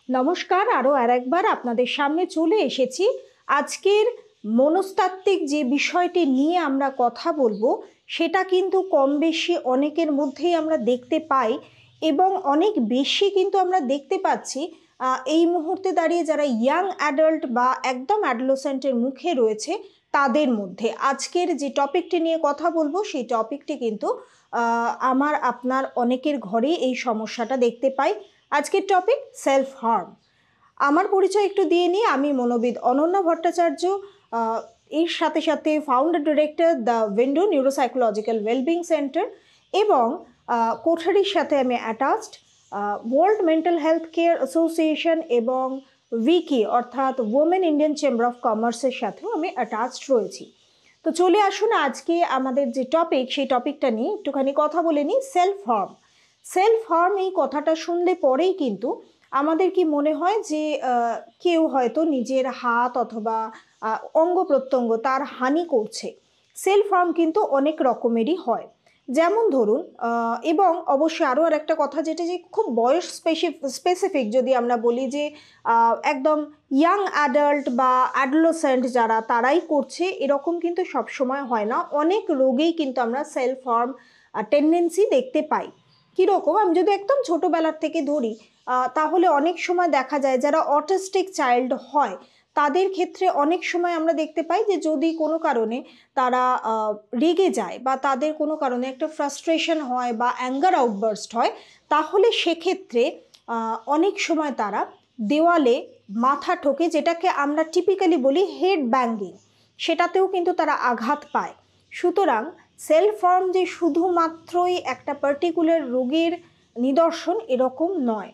নমস্কার, আরও আরেকবার আপনাদের সামনে চলে এসেছি। আজকের মনস্তাত্ত্বিক যে বিষয়টি নিয়ে আমরা কথা বলবো সেটা কিন্তু কম বেশি অনেকের মধ্যেই আমরা দেখতে পাই এবং অনেক বেশি কিন্তু আমরা দেখতে পাচ্ছি এই মুহূর্তে দাঁড়িয়ে যারা ইয়াং অ্যাডাল্ট বা একদম অ্যাডোলেসেন্টের মুখে রয়েছে তাদের মধ্যে। আজকের যে টপিকটি নিয়ে কথা বলবো সেই টপিকটি কিন্তু আমার আপনার অনেকের ঘরেই এই সমস্যাটা দেখতে পাই। আজকের টপিক সেলফ হার্ম। আমার পরিচয় একটু দিয়ে নিই। আমি মনোবিদ অনন্যা ভট্টাচার্য, এর সাথে সাথে founder director the window neuropsychological wellbeing centre এবং কোঠারির সাথে আমি attached world mental health care association এবং উইকি অর্থাৎ ওমেন ইন্ডিয়ান চেম্বার অফ কমার্সের সাথেও আমি অ্যাটাচড রয়েছি। তো চলে আসুন আজকে আমাদের যে টপিক সেই টপিকটা নিয়ে একটুখানি কথা বলে নিই। Self harm. সেলফ হার্ম এই কথাটা শুনলে পরেই কিন্তু আমাদের কি মনে হয় যে কেউ হয়তো নিজের হাত অথবা অঙ্গ প্রত্যঙ্গ তার হানি করছে। সেলফ হার্ম কিন্তু অনেক রকমেরই হয়, যেমন ধরুন এবং অবশ্যই আরও আর একটা কথা যেটা যে খুব বয়স স্পেসিফিক যদি আমরা বলি যে একদম ইয়াং অ্যাডাল্ট বা অ্যাডোলেসেন্ট যারা তারাই করছে এরকম কিন্তু সবসময় হয় না। অনেক রোগেই কিন্তু আমরা সেলফ হার্ম টেন্ডেন্সি দেখতে পাই। কীরকম, আমি যদি একদম ছোটোবেলার থেকে ধরি তাহলে অনেক সময় দেখা যায় যারা অটিস্টিক চাইল্ড হয় তাদের ক্ষেত্রে অনেক সময় আমরা দেখতে পাই যে যদি কোনো কারণে তারা রেগে যায় বা তাদের কোনো কারণে একটা ফ্রাস্ট্রেশন হয় বা অ্যাঙ্গার আউটবার্স্ট হয়, তাহলে সেক্ষেত্রে অনেক সময় তারা দেওয়ালে মাথা ঠোকে, যেটাকে আমরা টিপিক্যালি বলি হেড ব্যাঙ্গিং, সেটাতেও কিন্তু তারা আঘাত পায়। সুতরাং সেলফ হার্ম যে শুধুমাত্রই একটা পার্টিকুলার রোগের নিদর্শন এরকম নয়।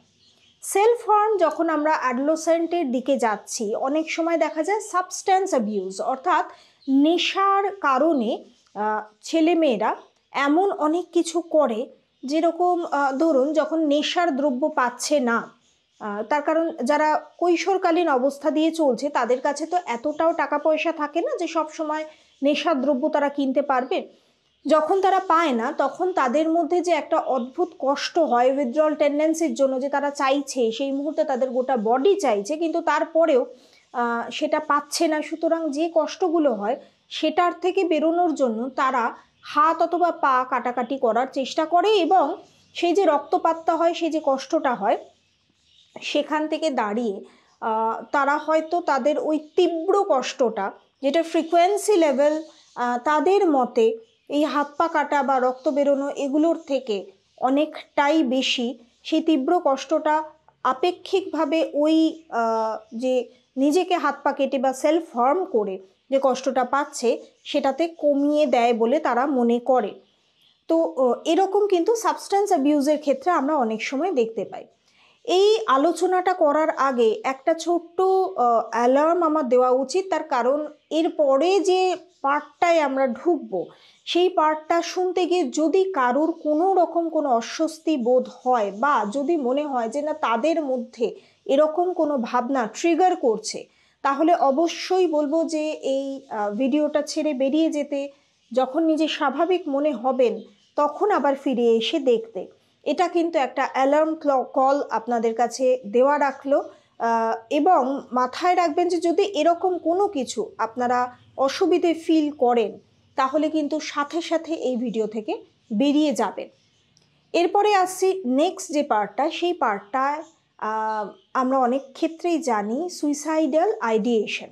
সেলফ হার্ম যখন আমরা অ্যাডোলেসেন্টের দিকে যাচ্ছি অনেক সময় দেখা যায় সাবস্ট্যান্স অ্যাবিউজ অর্থাৎ নেশার কারণে ছেলেমেয়েরা এমন অনেক কিছু করে, যেরকম ধরুন যখন নেশার দ্রব্য পাচ্ছে না, তার কারণ যারা কৈশোরকালীন অবস্থা দিয়ে চলছে তাদের কাছে তো এতটাও টাকা পয়সা থাকে না যে সব সময় নেশার দ্রব্য তারা কিনতে পারবে। যখন তারা পায় না তখন তাদের মধ্যে যে একটা অদ্ভুত কষ্ট হয় উইথড্রল টেন্ডেন্সির জন্য, যে তারা চাইছে সেই মুহূর্তে তাদের গোটা বডি চাইছে কিন্তু তারপরেও সেটা পাচ্ছে না। সুতরাং যে কষ্টগুলো হয় সেটার থেকে বেরোনোর জন্য তারা হাত অথবা পা কাটাকাটি করার চেষ্টা করে এবং সেই যে রক্তপাতটা হয়, সেই যে কষ্টটা হয়, সেখান থেকে দাঁড়িয়ে তারা হয়তো তাদের ওই তীব্র কষ্টটা, যেটা ফ্রিকোয়েন্সি লেভেল তাদের মতে এই হাত পা কাটা বা রক্ত বেরোনো এগুলোর থেকে অনেকটাই বেশি, সেই তীব্র কষ্টটা আপেক্ষিকভাবে ওই যে নিজেকে হাত পা কেটে বা সেলফ হার্ম করে যে কষ্টটা পাচ্ছে সেটাতে কমিয়ে দেয় বলে তারা মনে করে। তো এরকম কিন্তু সাবস্ট্যান্স অ্যাবিউজের ক্ষেত্রে আমরা অনেক সময় দেখতে পাই। এই আলোচনাটা করার আগে একটা ছোট্ট অ্যালার্ম আমার দেওয়া উচিত, তার কারণ এরপরে যে পার্টটায় আমরা ঢুকবো সেই পার্টটা শুনতে গিয়ে যদি কারোর কোনো রকম কোনো অস্বস্তি বোধ হয় বা যদি মনে হয় যে না তাদের মধ্যে এরকম কোনো ভাবনা ট্রিগার করছে, তাহলে অবশ্যই বলবো যে এই ভিডিওটা ছেড়ে বেরিয়ে যেতে। যখন নিজে স্বাভাবিক মনে হবেন তখন আবার ফিরে এসে দেখতে। এটা কিন্তু একটা অ্যালার্ম কল আপনাদের কাছে দেওয়া রাখলো। এবং মাথায় রাখবেন যে যদি এরকম কোনো কিছু আপনারা অসুবিধে ফিল করেন তাহলে কিন্তু সাথে সাথে এই ভিডিও থেকে বেরিয়ে যাবেন। এরপরে আসছি নেক্সট যে পার্টটা, সেই পার্টটায় আমরা অনেক ক্ষেত্রেই জানি সুইসাইডাল আইডিয়েশন,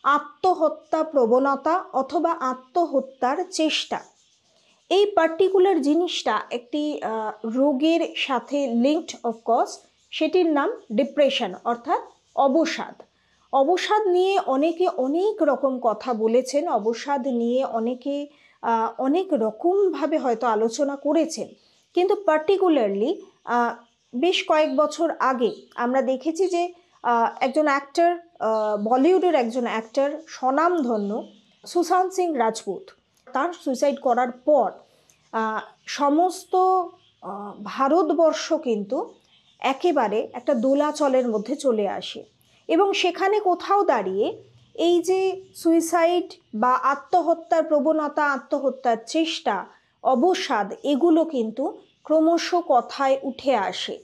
আত্মহত্যা প্রবণতা অথবা আত্মহত্যার চেষ্টা। এই পার্টিকুলার জিনিসটা একটি রোগের সাথে লিঙ্কড অফকোর্স, সেটির নাম ডিপ্রেশন অর্থাৎ অবসাদ। অবসাদ নিয়ে অনেকে অনেক রকম কথা বলেছেন, অবসাদ নিয়ে অনেকে অনেক রকমভাবে হয়তো আলোচনা করেছেন, কিন্তু পার্টিকুলারলি বেশ কয়েক বছর আগে আমরা দেখেছি যে একজন অ্যাক্টর, বলিউডের একজন অ্যাক্টর স্বনামধন্য সুশান্ত সিং রাজপুত, তার সুইসাইড করার পর সমস্ত ভারতবর্ষ কিন্তু একেবারে একটা দোলাচলের মধ্যে চলে আসে এবং সেখানে কোথাও দাঁড়িয়ে এই যে সুইসাইড বা আত্মহত্যার প্রবণতা, আত্মহত্যার চেষ্টা, অবসাদ এগুলো কিন্তু ক্রমশ কথায় উঠে আসে।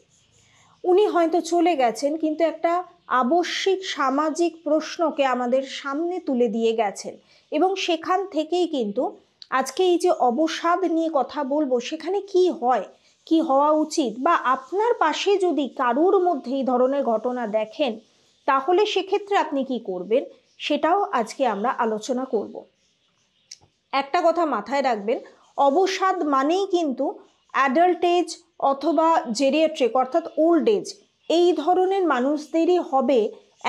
উনি হয়তো চলে গেছেন, কিন্তু একটা আবশ্যিক সামাজিক প্রশ্নকে আমাদের সামনে তুলে দিয়ে গেছেন, এবং সেখান থেকেই কিন্তু আজকে এই যে অবসাদ নিয়ে কথা বলবো, সেখানে কি হয়, কি হওয়া উচিত, বা আপনার পাশে যদি কারুর মধ্যে এই ধরনের ঘটনা দেখেন তাহলে সেক্ষেত্রে আপনি কি করবেন, সেটাও আজকে আমরা আলোচনা করব। একটা কথা মাথায় রাখবেন, অবসাদ মানেই কিন্তু অ্যাডাল্ট এজ অথবা জেরিয়াট্রিক অর্থাৎ ওল্ড এজ এই ধরনের মানুষদেরই হবে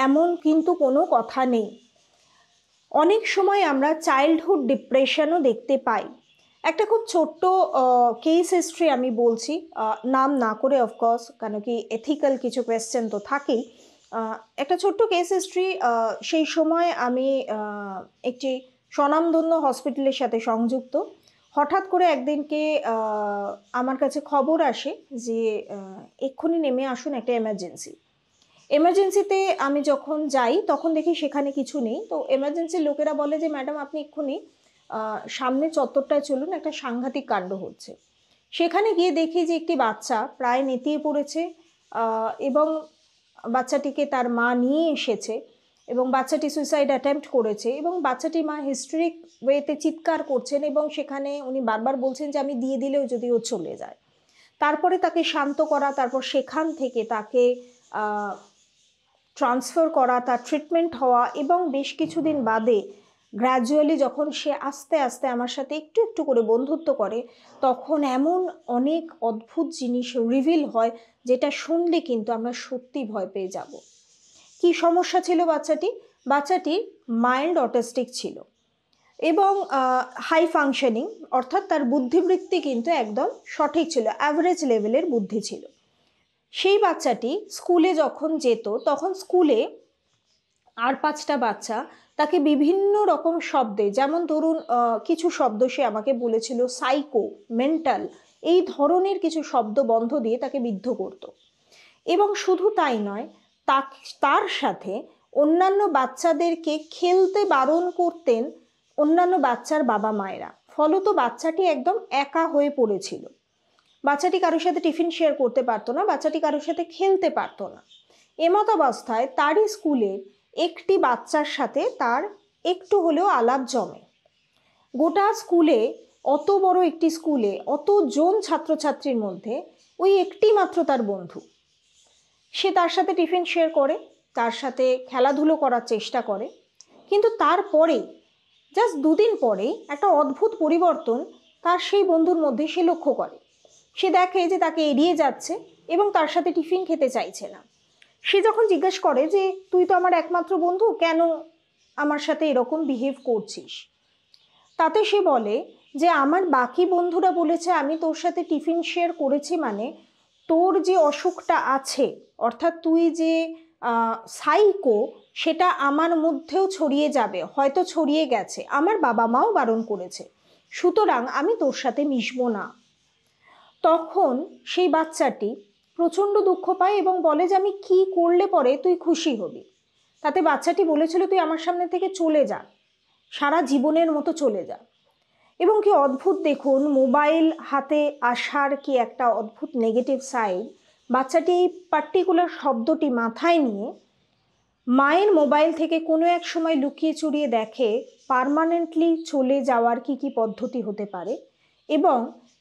এমন কিন্তু কোনো কথা নেই। অনেক সময় আমরা চাইল্ডহুড ডিপ্রেশনও দেখতে পাই। একটা খুব ছোট্ট কেস হিস্ট্রি আমি বলছি, নাম না করে অফকোর্স, কেন কি এথিক্যাল কিছু কোয়েশ্চেন তো থাকেই। একটা ছোট্ট কেস হিস্ট্রি। সেই সময় আমি একটি স্বনামধন্য হসপিটালের সাথে সংযুক্ত। হঠাৎ করে একদিনকে আমার কাছে খবর আসে যে এক্ষুনি নেমে আসুন, একটা এমার্জেন্সিতে আমি যখন যাই তখন দেখি সেখানে কিছু নেই। তো এমার্জেন্সির লোকেরা বলে যে ম্যাডাম আপনি এক্ষুনি সামনে চত্বরটায় চলুন, একটা সাংঘাতিক কাণ্ড হচ্ছে। সেখানে গিয়ে দেখি যে একটি বাচ্চা প্রায় নেতিয়ে পড়েছে, এবং বাচ্চাটিকে তার মা নিয়ে এসেছে, এবং বাচ্চাটি সুইসাইড অ্যাটেম্প্ট করেছে, এবং বাচ্চাটি মা হিস্ট্রিক ওয়েতে চিৎকার করছেন, এবং সেখানে উনি বারবার বলছেন যে আমি দিয়ে দিলেও যদি ও চলে যায়। তারপরে তাকে শান্ত করা, তারপর সেখান থেকে তাকে ট্রান্সফার করা, তার ট্রিটমেন্ট হওয়া, এবং বেশ কিছুদিন বাদে গ্র্যাজুয়ালি যখন সে আস্তে আস্তে আমার সাথে একটু একটু করে বন্ধুত্ব করে, তখন এমন অনেক অদ্ভুত জিনিস রিভিল হয় যেটা শুনলে কিন্তু আমরা সত্যি ভয় পেয়ে যাব। কি সমস্যা ছিল বাচ্চাটি মাইল্ড অটিস্টিক ছিল, এবং হাই ফাংশনিং, অর্থাৎ তার বুদ্ধিবৃত্তি কিন্তু একদম সঠিক ছিল, অ্যাভারেজ লেভেলের বুদ্ধি ছিল। সেই বাচ্চাটি স্কুলে যখন যেত তখন স্কুলে আর 5টা বাচ্চা তাকে বিভিন্ন রকম শব্দে, যেমন ধরুন কিছু শব্দ সে আমাকে বলেছিল সাইকো, মেন্টাল, এই ধরনের কিছু শব্দ বন্ধ দিয়ে তাকে বিদ্ধ করত। এবং শুধু তাই নয়, তার সাথে অন্যান্য বাচ্চাদেরকে খেলতে বারণ করতেন অন্যান্য বাচ্চার বাবা মায়েরা। ফলত বাচ্চাটি একদম একা হয়ে পড়েছিল। বাচ্চাটি কারোর সাথে টিফিন শেয়ার করতে পারতো না, বাচ্চাটি কারোর সাথে খেলতে পারতো না। এমতাবস্থায় তারই স্কুলের একটি বাচ্চার সাথে তার একটু হলেও আলাপ জমে। গোটা স্কুলে, অত বড় একটি স্কুলে অতজন ছাত্রছাত্রীর মধ্যে ওই একটি মাত্র তার বন্ধু। সে তার সাথে টিফিন শেয়ার করে, তার সাথে খেলাধুলো করার চেষ্টা করে, কিন্তু তারপরে জাস্ট 2 দিন পরেই একটা অদ্ভুত পরিবর্তন তার সেই বন্ধুর মধ্যে সে লক্ষ্য করে। সে দেখে যে তাকে এড়িয়ে যাচ্ছে এবং তার সাথে টিফিন খেতে চাইছে না। সে যখন জিজ্ঞেস করে যে তুই তো আমার একমাত্র বন্ধু, কেন আমার সাথে এরকম বিহেভ করছিস, তাতে সে বলে যে আমার বাকি বন্ধুরা বলেছে আমি তোর সাথে টিফিন শেয়ার করেছি মানে তোর যে অসুখটা আছে, অর্থাৎ তুই যে সাইকো, সেটা আমার মধ্যেও ছড়িয়ে যাবে, হয়তো ছড়িয়ে গেছে, আমার বাবা মাও বারণ করেছে, সুতরাং আমি তোর সাথে মিশবো না। তখন সেই বাচ্চাটি প্রচণ্ড দুঃখ পায় এবং বলে যে আমি কি করলে পরে তুই খুশি হবি। তাতে বাচ্চাটি বলেছিল তুই আমার সামনে থেকে চলে যা, সারা জীবনের মতো চলে যা। এবং কি অদ্ভুত দেখুন, মোবাইল হাতে আসার কি একটা অদ্ভুত নেগেটিভ সাইড। বাচ্চাটি এই পার্টিকুলার শব্দটি মাথায় নিয়ে মায়ের মোবাইল থেকে কোনো এক সময় লুকিয়ে চুরিয়ে দেখে পার্মানেন্টলি চলে যাওয়ার কি কি পদ্ধতি হতে পারে, এবং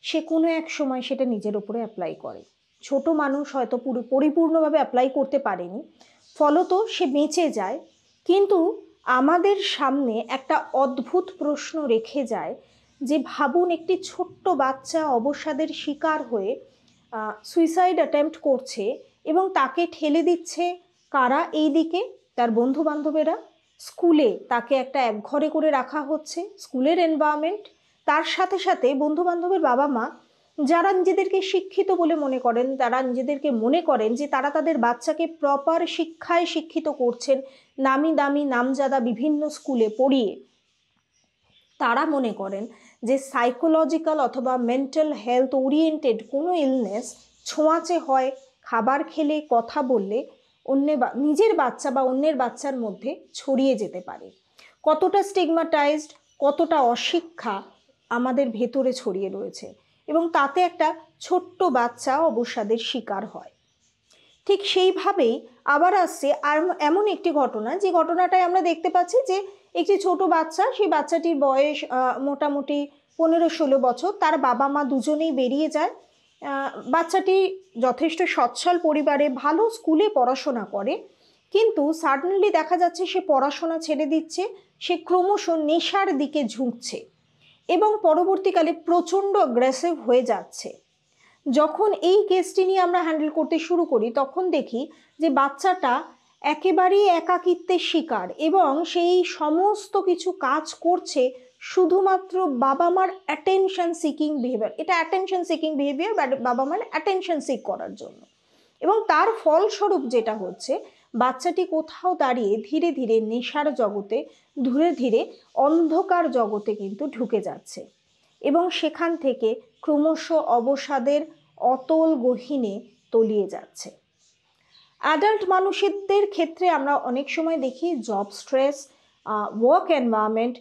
সে কোনো এক সময় সেটা নিজের উপরে অ্যাপ্লাই করে। ছোট মানুষ হয়তো পরিপূর্ণভাবে অ্যাপ্লাই করতে পারেনি, ফলত সে বেঁচে যায়। কিন্তু আমাদের সামনে একটা অদ্ভুত প্রশ্ন রেখে যায় যে ভাবুন, একটি ছোট্ট বাচ্চা অবসাদের শিকার হয়ে সুইসাইড অ্যাটেম্প্ট করছে, এবং তাকে ঠেলে দিচ্ছে কারা এই দিকে, তার বন্ধু বান্ধবেরা। স্কুলে তাকে একটা একঘরে করে রাখা হচ্ছে, স্কুলের এনভায়রনমেন্ট, তার সাথে সাথে বন্ধু বান্ধবের বাবা মা যারা নিজেদেরকে শিক্ষিত বলে মনে করেন, তারা নিজেদেরকে মনে করেন যে তারা তাদের বাচ্চাকে প্রপার শিক্ষায় শিক্ষিত করছেন, নামি দামি নামজাদা বিভিন্ন স্কুলে পড়িয়ে। তারা মনে করেন যে সাইকোলজিক্যাল অথবা মেন্টাল হেলথ ওরিয়েন্টেড কোনো ইলনেস ছোঁয়াচে হয় খাবার খেলে, কথা বললে নিজের বাচ্চা বা অন্যের বাচ্চার মধ্যে ছড়িয়ে যেতে পারে। কতটা স্টিগমাটাইজড, কতটা অশিক্ষা আমাদের ভেতরে ছড়িয়ে রয়েছে, এবং তাতে একটা ছোট্ট বাচ্চা অবসাদের শিকার হয়। ঠিক সেইভাবেই আবার আসছে আর এমন একটি ঘটনা, যে ঘটনাটায় আমরা দেখতে পাচ্ছি যে একটি ছোট বাচ্চা, সেই বাচ্চাটির বয়স মোটামুটি 15-16 বছর, তার বাবা মা দুজনেই বেরিয়ে যায়। বাচ্চাটি যথেষ্ট সচ্ছল পরিবারে, ভালো স্কুলে পড়াশোনা করে, কিন্তু সাডেনলি দেখা যাচ্ছে সে পড়াশোনা ছেড়ে দিচ্ছে, সে ক্রমশ নেশার দিকে ঝুঁকছে এবং পরবর্তীকালে প্রচণ্ড অ্যাগ্রেসিভ হয়ে যাচ্ছে। যখন এই কেসটি নিয়ে আমরা হ্যান্ডেল করতে শুরু করি, তখন দেখি যে বাচ্চাটা একেবারেই একাকিত্বের শিকার এবং সেই সমস্ত কিছু কাজ করছে শুধুমাত্র বাবা মার অ্যাটেনশন সিকিং বিহেভিয়ার। এটা অ্যাটেনশন সিকিং বিহেভিয়ার, বাবা মার অ্যাটেনশন সিক করার জন্য। এবং তার ফলস্বরূপ যেটা হচ্ছে, বাচ্চাটি কোথাও দাঁড়িয়ে ধীরে ধীরে নেশার জগতে, ধীরে ধীরে অন্ধকার জগতে কিন্তু ঢুকে যাচ্ছে এবং সেখান থেকে ক্রমশ অবসাদের অতল গহীনে তলিয়ে যাচ্ছে। অ্যাডাল্ট মানুষদের ক্ষেত্রে আমরা অনেক সময় দেখি job stress, work environment,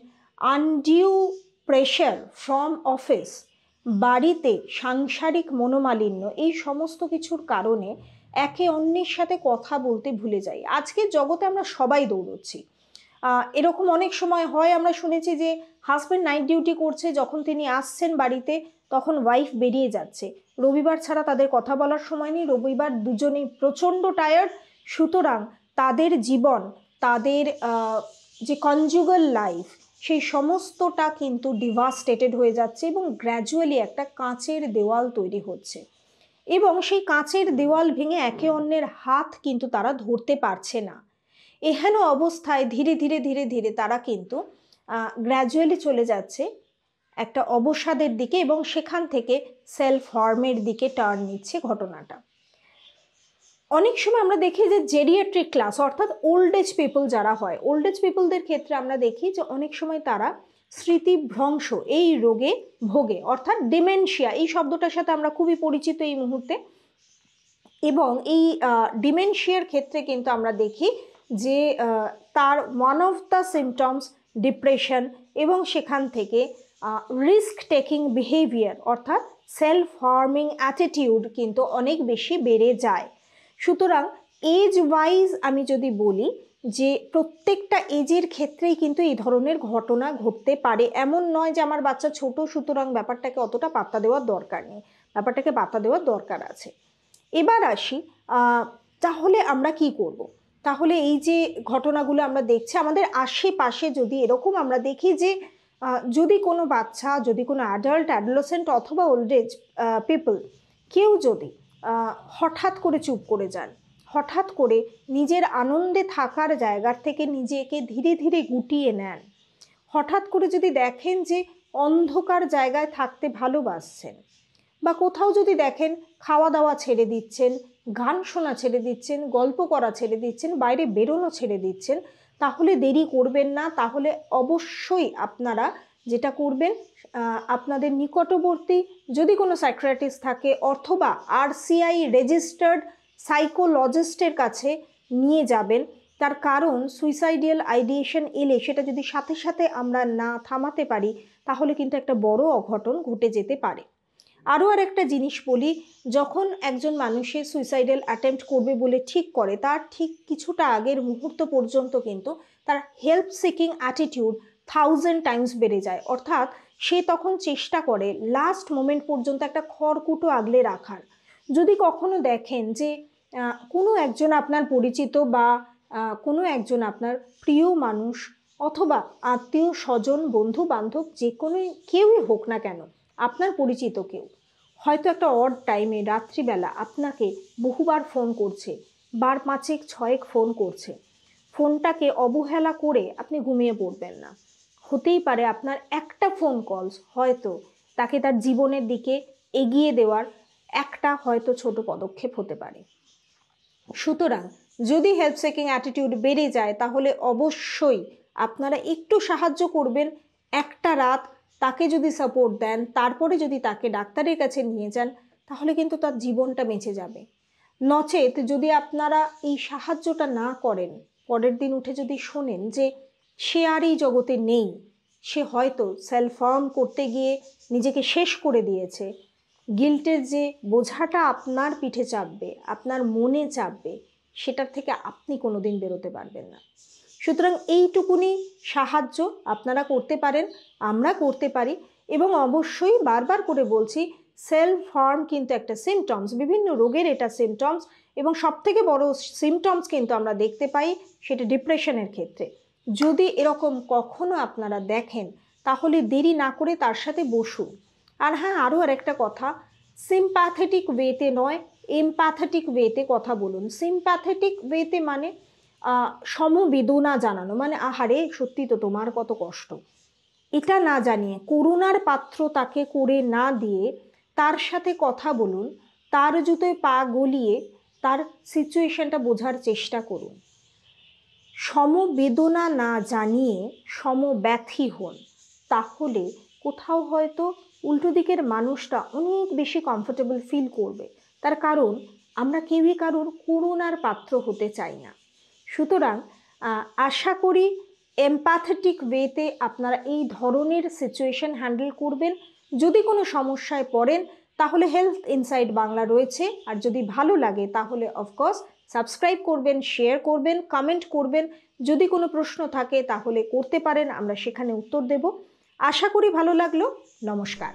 undue pressure from office, বাড়িতে সাংসারিক মনোমালিন্য, এই সমস্ত কিছুর কারণে একে অন্যের সাথে কথা বলতে ভুলে যাই। আজকের জগতে আমরা সবাই দৌড়চ্ছি। এরকম অনেক সময় হয়, আমরা শুনেছি যে হাজব্যান্ড নাইট ডিউটি করছে, যখন তিনি আসছেন বাড়িতে তখন ওয়াইফ বেরিয়ে যাচ্ছে। রবিবার ছাড়া তাদের কথা বলার সময় নেই, রবিবার দুজনেই প্রচণ্ড টায়ার্ড, সুতরাং তাদের জীবন, তাদের যে কনজুগাল লাইফ, সেই সমস্তটা কিন্তু ডিভাস্টেটেড হয়ে যাচ্ছে এবং গ্র্যাজুয়ালি একটা কাঁচের দেওয়াল তৈরি হচ্ছে এবং সেই কাঁচের দেওয়াল ভেঙে একে অন্যের হাত কিন্তু তারা ধরতে পারছে না। এহেন অবস্থায় ধীরে ধীরে ধীরে ধীরে তারা কিন্তু গ্র্যাজুয়ালি চলে যাচ্ছে একটা অবসাদের দিকে এবং সেখান থেকে সেলফ হার্মের দিকে টার্ন নিচ্ছে ঘটনাটা। অনেক সময় আমরা দেখি যে জেরিয়াট্রিক ক্লাস, অর্থাৎ ওল্ড এজ পিপল যারা হয়, ওল্ড এজ পিপলদের ক্ষেত্রে আমরা দেখি যে অনেক সময় তারা স্মৃতিভ্রংশ এই রোগে ভোগে, অর্থাৎ ডিমেনশিয়া, এই শব্দটার সাথে আমরা খুবই পরিচিত এই মুহূর্তে। এবং এই ডিমেনশিয়ার ক্ষেত্রে কিন্তু আমরা দেখি যে তার one of the symptoms depression এবং সেখান থেকে রিস্ক টেকিং বিহেভিয়ার, অর্থাৎ সেলফ হার্মিং অ্যাটিটিউড কিন্তু অনেক বেশি বেড়ে যায়। সুতরাং এজ ওয়াইজ আমি যদি বলি যে প্রত্যেকটা এজের ক্ষেত্রেই কিন্তু এই ধরনের ঘটনা ঘটতে পারে। এমন নয় যে আমার বাচ্চা ছোট সুতরাং ব্যাপারটাকে অতটা পাত্তা দেওয়ার দরকার নেই, ব্যাপারটাকে পাত্তা দেওয়ার দরকার আছে। এবার আসি, তাহলে আমরা কি করব? তাহলে এই যে ঘটনাগুলো আমরা দেখছি আমাদের আশেপাশে, যদি এরকম আমরা দেখি যে যদি কোনো বাচ্চা, যদি কোনো অ্যাডাল্ট, অ্যাডোলেসেন্ট অথবা ওল্ড এজ পিপল কেউ যদি হঠাৎ করে চুপ করে যান, হঠাৎ করে নিজের আনন্দে থাকার জায়গার থেকে নিজেকে ধীরে ধীরে গুটিয়ে নেন, হঠাৎ করে যদি দেখেন যে অন্ধকার জায়গায় থাকতে ভালোবাসছেন, বা কোথাও যদি দেখেন খাওয়া দাওয়া ছেড়ে দিচ্ছেন, গান শোনা ছেড়ে দিচ্ছেন, গল্প করা ছেড়ে দিচ্ছেন, বাইরে বেরোনো ছেড়ে দিচ্ছেন, তাহলে দেরি করবেন না। তাহলে অবশ্যই আপনারা যেটা করবেন, আপনাদের নিকটবর্তী যদি কোনো সাইকিয়াট্রিস্ট থাকে অথবা RCI রেজিস্টার্ড সাইকোলজিস্টের কাছে নিয়ে যাবেন। তার কারণ সুইসাইডিয়াল আইডিয়েশন এলে সেটা যদি সাথে সাথে আমরা না থামাতে পারি, তাহলে কিন্তু একটা বড় অঘটন ঘটে যেতে পারে। আরও একটা জিনিস বলি, যখন একজন মানুষের সুইসাইডাল অ্যাটেম্প্ট করবে বলে ঠিক করে, তার ঠিক কিছুটা আগের মুহূর্ত পর্যন্ত কিন্তু তার হেল্প সিকিং অ্যাটিটিউড 1000 টাইমস বেড়ে যায়। অর্থাৎ সে তখন চেষ্টা করে লাস্ট মোমেন্ট পর্যন্ত একটা খড়কুটো আগলে রাখার। যদি কখনো দেখেন যে কোনো একজন আপনার পরিচিত বা কোনো একজন আপনার প্রিয় মানুষ অথবা আত্মীয় স্বজন, বন্ধু বান্ধব, যে কোনো কেউই হোক না কেন, আপনার পরিচিত কেউ হয়তো একটা অড টাইমে রাত্রিবেলা আপনাকে বহুবার ফোন করছে, বার পাঁচেক ছয়েক ফোন করছে, ফোনটাকে অবহেলা করে আপনি ঘুমিয়ে পড়বেন না। হতেই পারে আপনার একটা ফোন কলস হয়তো তাকে তার জীবনের দিকে এগিয়ে দেওয়ার একটা হয়তো ছোট পদক্ষেপ হতে পারে। সুতরাং যদি হেল্প সিকিং অ্যাটিটিউড বেড়ে যায়, তাহলে অবশ্যই আপনারা একটু সাহায্য করবেন। একটা রাত তাকে যদি সাপোর্ট দেন, তারপরে যদি তাকে ডাক্তারের কাছে নিয়ে যান, তাহলে কিন্তু তার জীবনটা বেঁচে যাবে। নচেত যদি আপনারা এই সাহায্যটা না করেন, পরের দিন উঠে যদি শোনেন যে সে আর এই জগতে নেই, সে হয়তো সেলফ হার্ম করতে গিয়ে নিজেকে শেষ করে দিয়েছে, গিল্টের যে বোঝাটা আপনার পিঠে চাপবে, আপনার মনে চাপবে, সেটার থেকে আপনি কোনোদিন বেরোতে পারবেন না। সুতরাং এইটুকুনি সাহায্য আপনারা করতে পারেন, আমরা করতে পারি। এবং অবশ্যই বারবার করে বলছি, সেলফ হার্ম কিন্তু একটা সিমটমস, বিভিন্ন রোগের এটা সিমটমস, এবং সবথেকে বড় সিমটমস কিন্তু আমরা দেখতে পাই সেটা ডিপ্রেশনের ক্ষেত্রে। যদি এরকম কখনো আপনারা দেখেন তাহলে দেরি না করে তার সাথে বসুন। আর হ্যাঁ, আরও আরেকটা কথা, সিম্প্যাথেটিক ওয়েতে নয়, এমপ্যাথেটিক ওয়েতে কথা বলুন। সিম্প্যাথেটিক ওয়েতে মানে সমবেদনা জানানো, মানে আহারে সত্যি তো তোমার কত কষ্ট, এটা না জানিয়ে, করুণার পাত্র তাকে করে না দিয়ে তার সাথে কথা বলুন, তার জুতোয় পা গলিয়ে তার সিচুয়েশনটা বোঝার চেষ্টা করুন। সমবেদনা না জানিয়ে সমব্যথী হন, তাহলে কোথাও হয়তো উল্টো দিকের মানুষটা অনেক বেশি কমফোর্টেবল ফিল করবে। তার কারণ আমরা কেউই কারোর করুণার পাত্র হতে চাই না। সুতরাং আশা করি এমপ্যাথেটিক ওয়েতে আপনারা এই ধরনের সিচুয়েশন হ্যান্ডেল করবেন। যদি কোনো সমস্যায় পড়েন তাহলে হেলথ ইনসাইট বাংলা রয়েছে, আর যদি ভালো লাগে তাহলে অফকোর্স সাবস্ক্রাইব করবেন, শেয়ার করবেন, কমেন্ট করবেন। যদি কোনো প্রশ্ন থাকে তাহলে করতে পারেন, আমরা সেখানে উত্তর দেব। আশা করি ভালো লাগলো। নমস্কার।